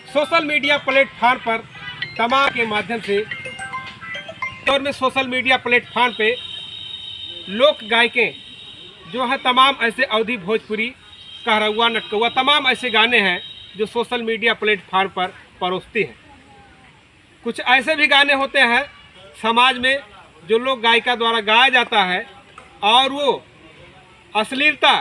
Social media platform पर तमाम के माध्यम से दौर में सोशल मीडिया प्लेटफार्म पे लोक गायकें जो है तमाम ऐसे अवधी भोजपुरी कहरौआ नटकौआ तमाम ऐसे गाने हैं जो सोशल मीडिया प्लेटफार्म पर परोसती हैं। कुछ ऐसे भी गाने होते हैं समाज में जो लोक गायिका द्वारा गाया जाता है और वो अश्लीलता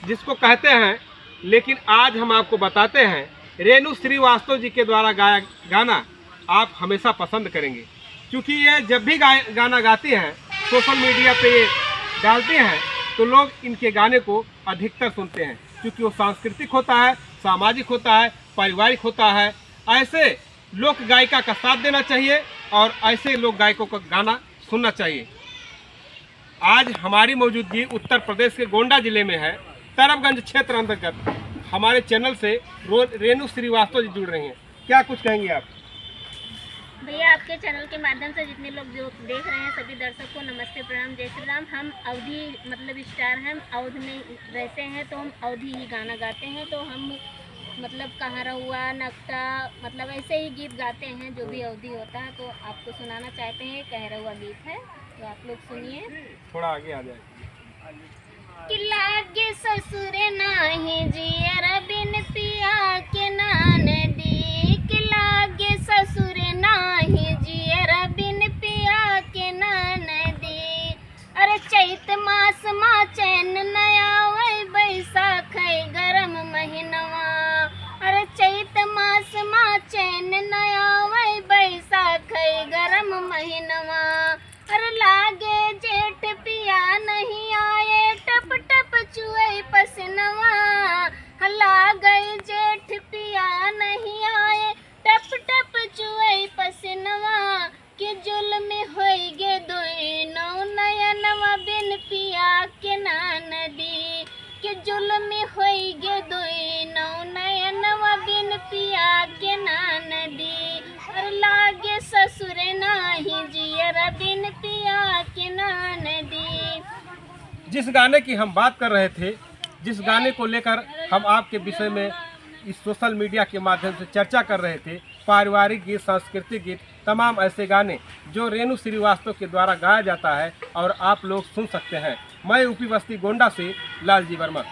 जिसको कहते हैं, लेकिन आज हम आपको बताते हैं रेणु श्रीवास्तव जी के द्वारा गाया गाना आप हमेशा पसंद करेंगे, क्योंकि ये जब भी गाना गाती हैं सोशल मीडिया पे ये डालते हैं तो लोग इनके गाने को अधिकतर सुनते हैं, क्योंकि वो सांस्कृतिक होता है, सामाजिक होता है, पारिवारिक होता है। ऐसे लोक गायिका का साथ देना चाहिए और ऐसे लोक गायकों का गाना सुनना चाहिए। आज हमारी मौजूदगी उत्तर प्रदेश के गोंडा जिले में है। तरबगंज क्षेत्र अंतर्गत हमारे चैनल से रेणु श्रीवास्तव जी जुड़ रही हैं। क्या कुछ कहेंगे आप? भैया, आपके चैनल के माध्यम से जितने लोग जो देख रहे हैं सभी दर्शक को नमस्ते, प्रणाम, जय श्री राम। हम अवधी स्टार हैं, अवध में रहते हैं तो हम अवधी ही गाना गाते हैं। तो हम कहरौआ नक्ता ऐसे ही गीत गाते हैं जो भी अवधी होता है। तो आपको सुनाना चाहते हैं, कहरौआ गीत है तो आप लोग सुनिए। थोड़ा आगे आ जाए। कि लागे ससुर नाही जियर बिन पिया के नदी, कि लागे ससुर नाही जियर बिन पिया के नदी। अरे चैत मास मा चैन नया वै बैसाख गरम महीनवा। अरे चैत मास मा चैन नया वै बैसाख गरम महीनवा। अरे लागे जेठ पिया नहीं आए टप टप चुए पसनवा। लागे जेठ पिया नहीं आए टप टप चुए पसनवा। कि जुल्म होई गे दोई नौ नयनवा बिन पिया के नदी। कि जुल्म होई गे दोई नौ नयनवा बिन पिया के नदी। और लागे ससुर नाही जियर बिन पिया के नदी। जिस गाने की हम बात कर रहे थे, जिस गाने को लेकर हम आपके विषय में इस सोशल मीडिया के माध्यम से चर्चा कर रहे थे, पारिवारिक गीत, सांस्कृतिक गीत, तमाम ऐसे गाने जो रेणु श्रीवास्तव के द्वारा गाया जाता है और आप लोग सुन सकते हैं। मैं यूपी बस्ती गोंडा से लालजी वर्मा।